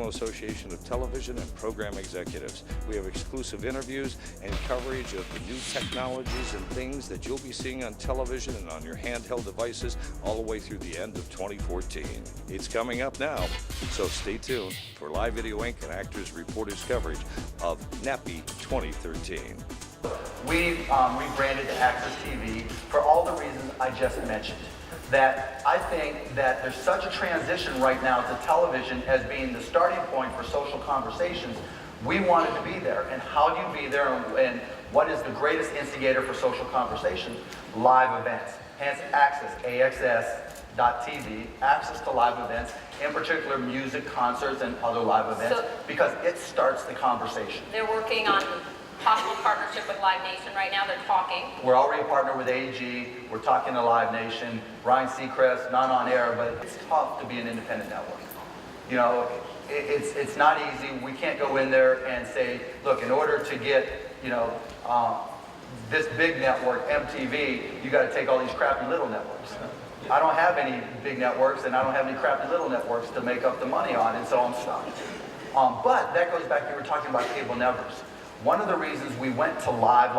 National Association of Television and Program Executives. We have exclusive interviews and coverage of the new technologies and things that you'll be seeing on television and on your handheld devices all the way through the end of 2014. It's coming up now, so stay tuned for Live Video Inc. and Actors Reporters coverage of NATPE 2013. We rebranded to AXS TV for all the reasons I just mentioned. That I think that there's such a transition right now to television as being the starting point for social conversations. We wanted to be there. And how do you be there, and what is the greatest instigator for social conversation? Live events. Hence AXS TV, access to live events, in particular music, concerts, and other live events, because it starts the conversation. They're working on possible partnership with Live Nation right now. They're talking. We're already partnered with AG. We're talking to Live Nation. Ryan Seacrest, not on air, but it's tough to be an independent network. You know, it's not easy. We can't go in there and say, look, in order to get, you know, this big network, MTV, you got to take all these crappy little networks. I don't have any big networks, and I don't have any crappy little networks to make up the money on, and so I'm stuck. But that goes back to, we were talking about cable nevers. One of the reasons we went to live,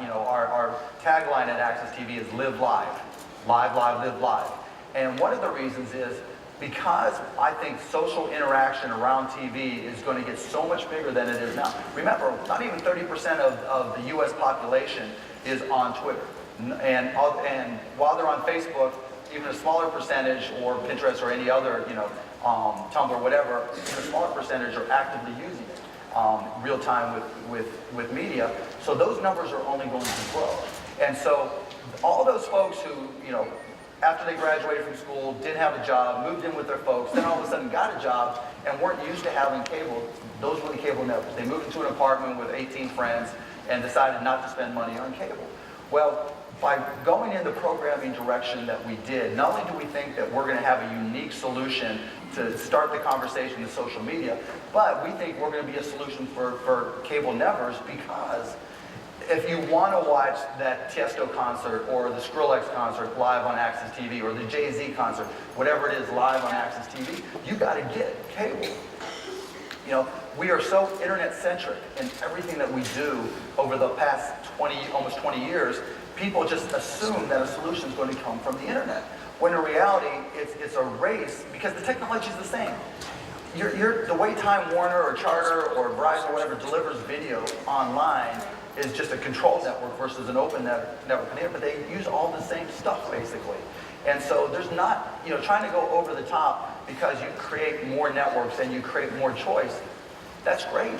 you know, our tagline at AXS TV is live live. Live, live, live. And one of the reasons is because I think social interaction around TV is going to get so much bigger than it is now. Remember, not even 30% of the US population is on Twitter. And while they're on Facebook, even a smaller percentage, or Pinterest or any other, you know, Tumblr, whatever, even a smaller percentage are actively using it. Real time with media. So those numbers are only going to grow. And so all those folks who, you know, after they graduated from school, didn't have a job, moved in with their folks, then all of a sudden got a job and weren't used to having cable, those were the cable nevers. They moved into an apartment with 18 friends and decided not to spend money on cable. Well, by going in the programming direction that we did, not only do we think that we're going to have a unique solution to start the conversation in social media, but we think we're going to be a solution for cable nevers, because if you want to watch that Tiesto concert or the Skrillex concert live on AXS TV, or the Jay-Z concert, whatever it is live on AXS TV, you got to get cable. You know, we are so internet-centric in everything that we do over the past almost 20 years. People just assume that a solution is going to come from the internet, when in reality, it's a race, because the technology is the same. The way Time Warner or Charter or Verizon or whatever delivers video online is just a controlled network versus an open network, but they use all the same stuff, basically. And so there's not, you know, trying to go over the top because you create more networks and you create more choice. That's great.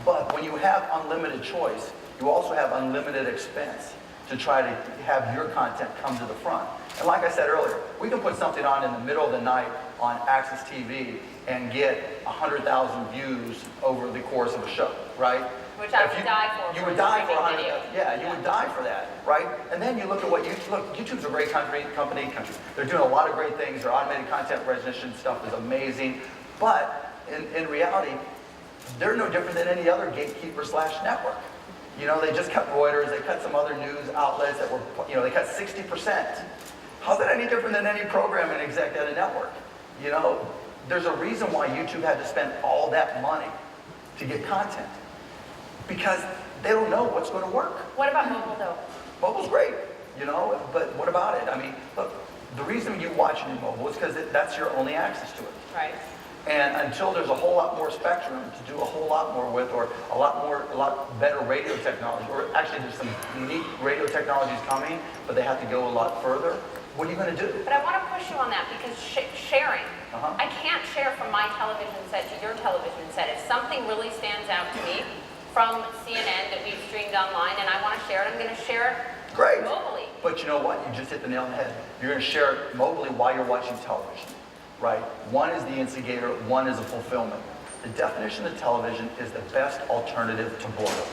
But when you have unlimited choice, you also have unlimited expense to try to have your content come to the front. And like I said earlier, we can put something on in the middle of the night on AXS TV and get 100,000 views over the course of a show, right? Which I would die for. You would die for 100,000. Yeah, you would die for that, right? And then you look at what YouTube's a great company. They're doing a lot of great things. Their automated content recognition stuff is amazing. But in reality, they're no different than any other gatekeeper / network. You know, they just cut Reuters, they cut some other news outlets that were, you know, they cut 60%. How's that any different than any programming exec at a network? You know, there's a reason why YouTube had to spend all that money to get content, because they don't know what's going to work. What about mobile, though? Mobile's great, you know, but what about it? I mean, look, the reason you watch it in mobile is because that's your only access to it. Right. And until there's a whole lot more spectrum to do a whole lot more with, or a lot better radio technology, or actually there's some unique radio technologies coming, but they have to go a lot further, what are you going to do? But I want to push you on that, because sharing, I can't share from my television set to your television set. If something really stands out to me from CNN that we've streamed online and I want to share it, I'm going to share it Great. Mobily. But you know what? You just hit the nail on the head. You're going to share it mobily while you're watching television, right? One is the instigator, one is a fulfillment. The definition of television is the best alternative to boredom.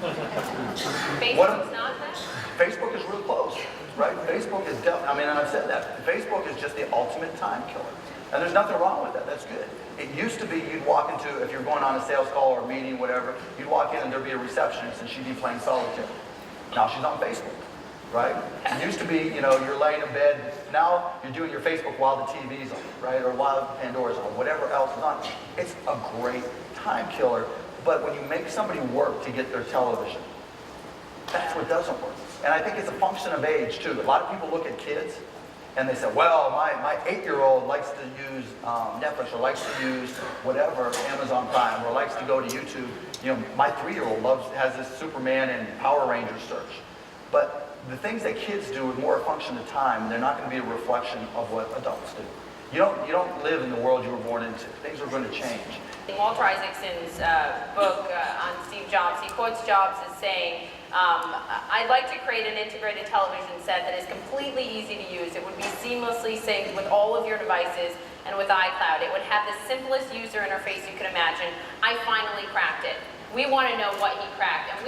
Facebook's not that? Facebook is real close, right? Facebook is I mean, and I've said that. Facebook is just the ultimate time killer. And there's nothing wrong with that. That's good. It used to be you'd walk into, if you're going on a sales call or a meeting, whatever, you'd walk in and there'd be a receptionist and she'd be playing solitaire. Now she's on Facebook. right? It used to be, you know, you're laying in bed. Now you're doing your Facebook while the TV's on, right? Or while Pandora's on, whatever else is on. It's a great time killer. But when you make somebody work to get their television, that's what doesn't work. And I think it's a function of age too. A lot of people look at kids and they say, well, my 8-year-old likes to use Netflix, or likes to use whatever, Amazon Prime, or likes to go to YouTube. You know, my 3-year-old has this Superman and Power Rangers search. But the things that kids do are more a function of time, and they're not going to be a reflection of what adults do. You don't live in the world you were born into. Things are going to change. In Walter Isaacson's book on Steve Jobs, he quotes Jobs as saying, I'd like to create an integrated television set that is completely easy to use. It would be seamlessly synced with all of your devices and with iCloud. It would have the simplest user interface you could imagine. I finally cracked it. We want to know what he cracked, and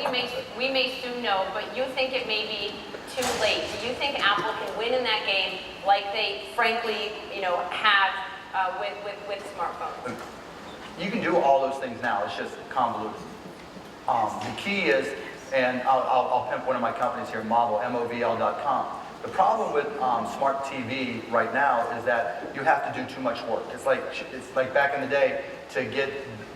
we may soon know, but you think it may be too late. Do you think Apple can win in that game like they frankly, have with smartphones? You can do all those things now. It's just convoluted. The key is, and I'll pimp one of my companies here, Movl.com. The problem with smart TV right now is that you have to do too much work. It's like back in the day to get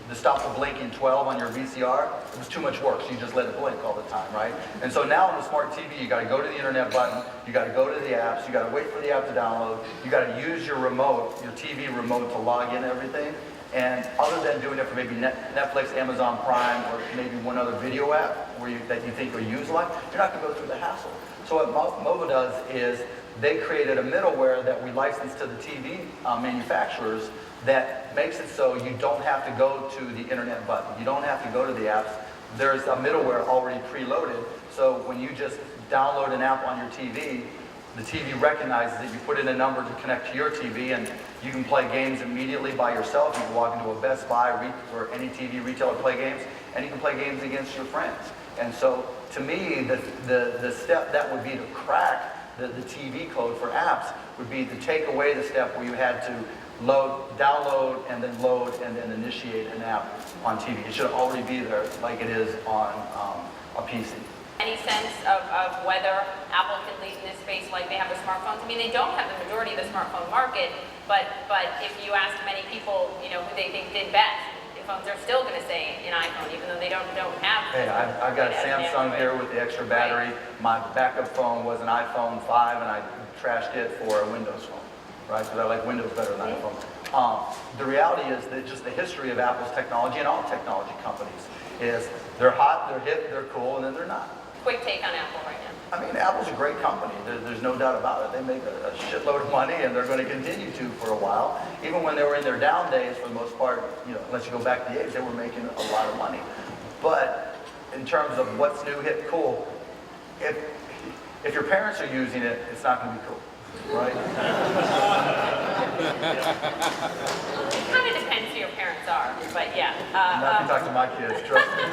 to stop the blinking 12 on your VCR. It was too much work, so you just let it blink all the time, right? And so now on the smart TV, you got to go to the internet button, you got to go to the apps, you got to wait for the app to download, you got to use your remote, your TV remote, to log in everything. And other than doing it for maybe Netflix, Amazon Prime, or maybe one other video app that you think will use a lot, you're not going to go through the hassle. So what Movo does is they created a middleware that we license to the TV manufacturers that makes it so you don't have to go to the internet button. You don't have to go to the apps. There's a middleware already preloaded. So when you just download an app on your TV, the TV recognizes it. You put in a number to connect to your TV, and you can play games immediately by yourself. You can walk into a Best Buy or any TV retailer, play games, and you can play games against your friends. And so, to me, the step that would be to crack the TV code for apps would be to take away the step where you had to download, and then initiate an app on TV. It should already be there like it is on a PC. Any sense of whether Apple can lead in this space like they have with smartphones? I mean, they don't have the majority of the smartphone market, but if you ask many people, who they think did best, phones are still going to say an iPhone, even though they don't have. Hey, I've got a Samsung here with the extra battery. Right. My backup phone was an iPhone 5, and I trashed it for a Windows phone, right? Because I like Windows better than iPhone. The reality is that just the history of Apple's technology and all technology companies is they're hot, they're hip, they're cool, and then they're not. Quick take on Apple right now. I mean, Apple's a great company. There's no doubt about it. They make a shitload of money, and they're going to continue to for a while. Even when they were in their down days, for the most part, unless you go back to the 80s, they were making a lot of money. But in terms of what's new, hip, cool, if your parents are using it, it's not going to be cool, right? It kind of depends who your parents are, but yeah. Not to talk to my kids, trust me.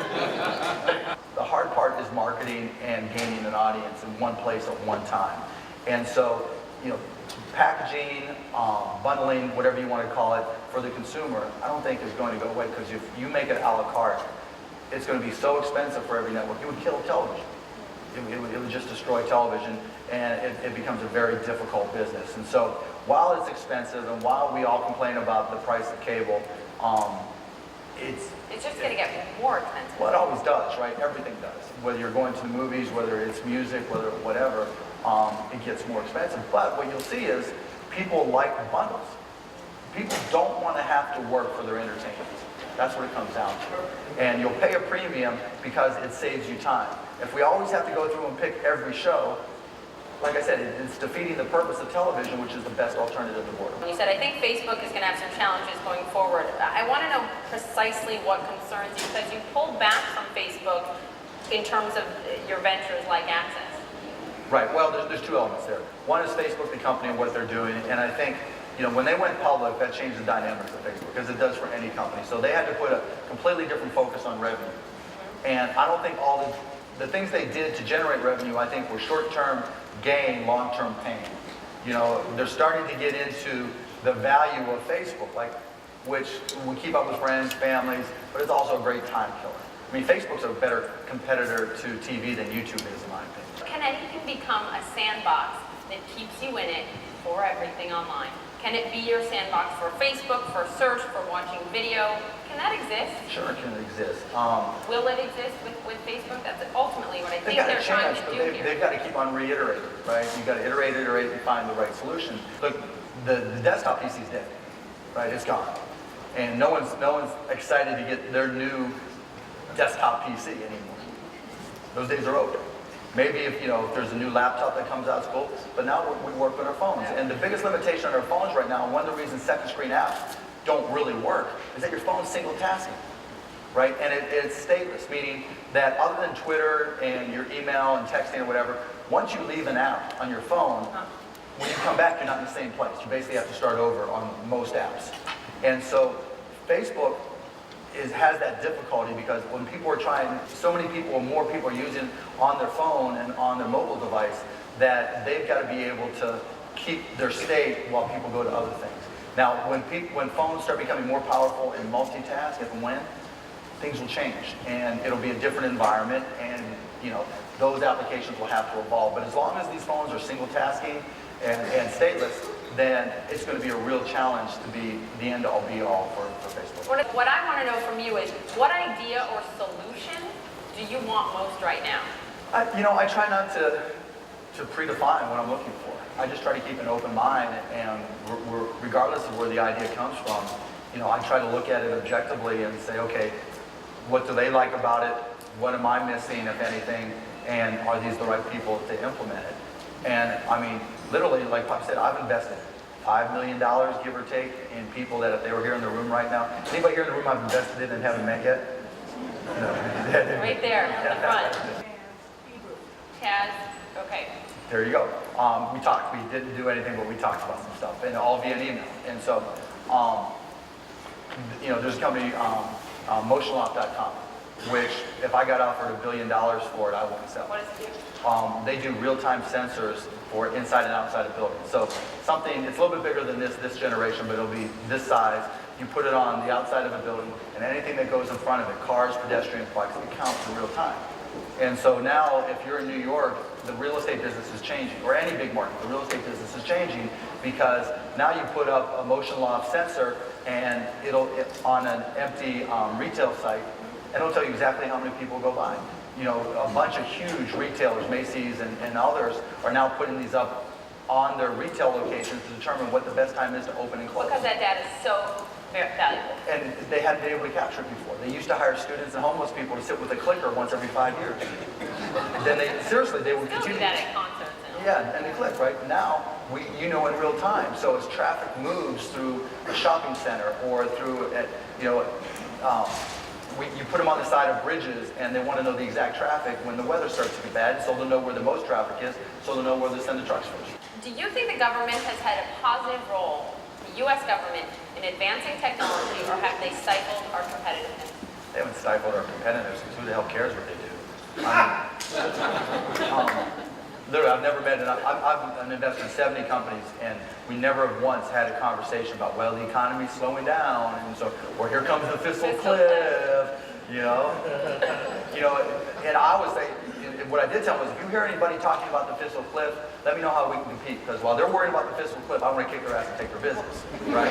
The hard part is marketing and gaining an audience in one place at one time. And so, packaging, bundling, whatever you want to call it, for the consumer, I don't think is going to go away, because if you make it a la carte, it's going to be so expensive for every network, it would kill television. It would just destroy television, and it becomes a very difficult business. And so, while it's expensive, and while we all complain about the price of cable, it's just going to get more expensive. Well, it always does, right? Everything does. Whether you're going to the movies, whether it's music, whatever, it gets more expensive. But what you'll see is people like bundles. People don't want to have to work for their entertainment. That's what it comes down to. And you'll pay a premium because it saves you time. If we always have to go through and pick every show, like I said, it's defeating the purpose of television, which is the best alternative to boredom. You said, I think Facebook is going to have some challenges going forward. I want to know precisely what concerns you, because you pulled back from Facebook in terms of your ventures like Access. Right. Well, there's two elements there. One is Facebook, the company, and what they're doing. And I think, when they went public, that changed the dynamics of Facebook, as it does for any company. So they had to put a completely different focus on revenue. And I don't think all the things they did to generate revenue, I think, were short-term gain, long-term pain. They're starting to get into the value of Facebook, which we keep up with friends, families, but it's also a great time killer. I mean, Facebook's a better competitor to TV than YouTube is, in my opinion. Can anything become a sandbox that keeps you in it for everything online? Can it be your sandbox for Facebook, for search, for watching video? Can that exist? Sure, it can exist. Will it exist with Facebook? That's ultimately what I think They've got they're to trying change, to but do here. they've got to keep on reiterating, right? You've got to iterate and find the right solution. Look, the desktop PC is dead, right? It's gone. And no one's excited to get their new desktop PC anymore. Those days are over. Maybe if there's a new laptop that comes out, it's cool. But now we work with our phones. And the biggest limitation on our phones right now, and one of the reasons second screen apps don't really work, is that your phone's single tasking, right? And it's stateless, meaning that other than Twitter and your email and texting or whatever, once you leave an app on your phone, when you come back, you're not in the same place. You basically have to start over on most apps. And so Facebook has that difficulty because when people are trying, so many people, more people are using on their phone and on their mobile device that they've got to be able to keep their state while people go to other things. Now, when phones start becoming more powerful and multitask, if and when, things will change and it'll be a different environment, and those applications will have to evolve. But as long as these phones are single tasking and stateless, then it's going to be a real challenge to be the end-all be-all for Facebook. What I want to know from you is, what idea or solution do you want most right now? I try not to predefine what I'm looking for. I just try to keep an open mind, and regardless of where the idea comes from, I try to look at it objectively and say, okay, what do they like about it? What am I missing, if anything? And are these the right people to implement it? And I mean, literally, like Pop said, I've invested $5 million, give or take, in people that if they were here in the room right now. Anybody here in the room I've invested in and haven't met yet? No. Right there, in the front. Taz, okay. There you go. We talked. We didn't do anything, but we talked about some stuff, and all via email. And so, there's a company, motionlock.com, which if I got offered $1 billion for it, I wouldn't sell. What does it do? They do real-time sensors for inside and outside of buildings. So something, it's a little bit bigger than this generation, but it'll be this size. You put it on the outside of a building, and anything that goes in front of it, cars, pedestrian bikes, it counts in real time. And so now, if you're in New York, the real estate business is changing, or any big market, the real estate business is changing, because now you put up a motion loft sensor, and on an empty retail site, and it'll tell you exactly how many people go by. A bunch of huge retailers, Macy's and others, are now putting these up on their retail locations to determine what the best time is to open and close. Because that data is so very valuable. And they hadn't been able to capture it before. They used to hire students and homeless people to sit with a clicker once every 5 years. Then they would Still continue. do that at concerts and all. Yeah, and they click, right? Now, in real time. So as traffic moves through a shopping center or through, you put them on the side of bridges, and they want to know the exact traffic when the weather starts to get bad, so they'll know where the most traffic is, so they'll know where to send the trucks first. Do you think the government has had a positive role, the U.S. government, in advancing technology, or have they stifled our competitiveness? They haven't stifled our competitors, because who the hell cares what they do? Literally, I've never met, I've invested in 70 companies, and we never have once had a conversation about, well, the economy's slowing down, and so, or here comes the fiscal cliff, and I always say, what I did tell them was, if you hear anybody talking about the fiscal cliff, let me know how we can compete, because while they're worried about the fiscal cliff, I want to kick their ass and take their business, right?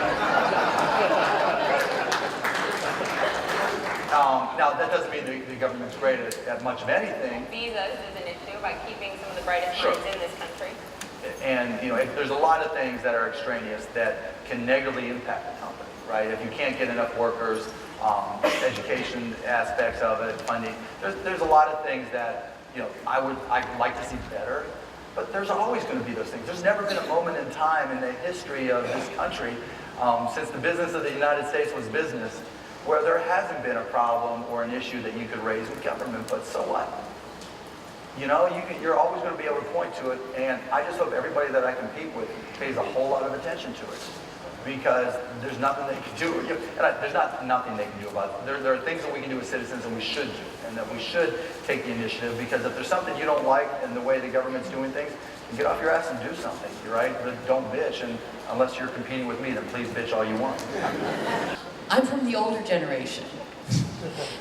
Now, that doesn't mean the government's great at much of anything. Visas is an issue by keeping some of the brightest minds in this country. And there's a lot of things that are extraneous that can negatively impact the company, right? If you can't get enough workers, education aspects of it, funding, there's a lot of things that I'd like to see better. But there's always going to be those things. There's never been a moment in time in the history of this country, since the business of the United States was business, where there hasn't been a problem or an issue that you could raise with government. But so what? You're always going to be able to point to it, and I just hope everybody that I compete with pays a whole lot of attention to it, because there's nothing they can do. There's not nothing they can do about it. There are things that we can do as citizens, and we should do, and that we should take the initiative, because if there's something you don't like in the way the government's doing things, get off your ass and do something, right? But don't bitch, and unless you're competing with me, then please bitch all you want. I'm from the older generation,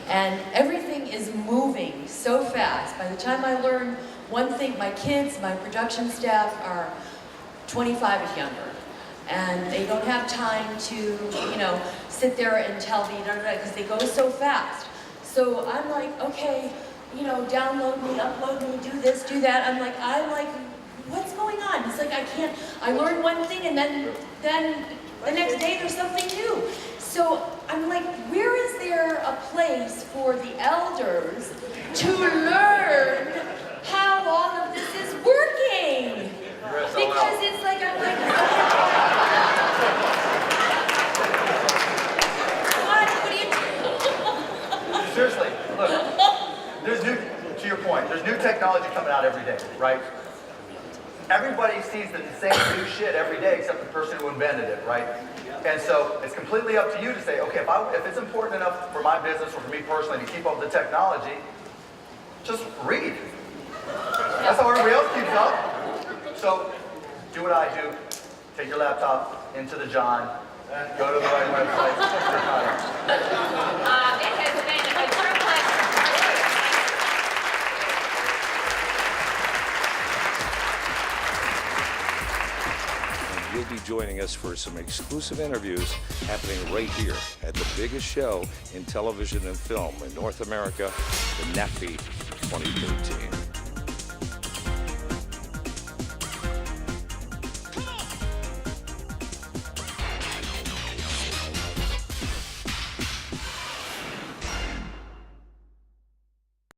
and everything is moving so fast. By the time I learn one thing, my kids, my production staff are 25 and younger. And they don't have time to, you know, sit there and tell me, because they go so fast. So I'm like, okay, you know, download me, upload me, do this, do that. I'm like, what's going on? It's like I learn one thing and then the next day there's something new. So I'm like, where is there a place for the elders to learn how all of this is working? Because it's like, I'm like, what do you do? Seriously, look, to your point, there's new technology coming out every day, right? Everybody sees the same new shit every day except the person who invented it, right? And so it's completely up to you to say, okay, if it's important enough for my business or for me personally to keep up with the technology, just read. That's how everybody else keeps up. So do what I do. Take your laptop into the John, go to the right website. It has been a true pleasure. You'll be joining us for some exclusive interviews happening right here at the biggest show in television and film in North America, the NATPE 2013.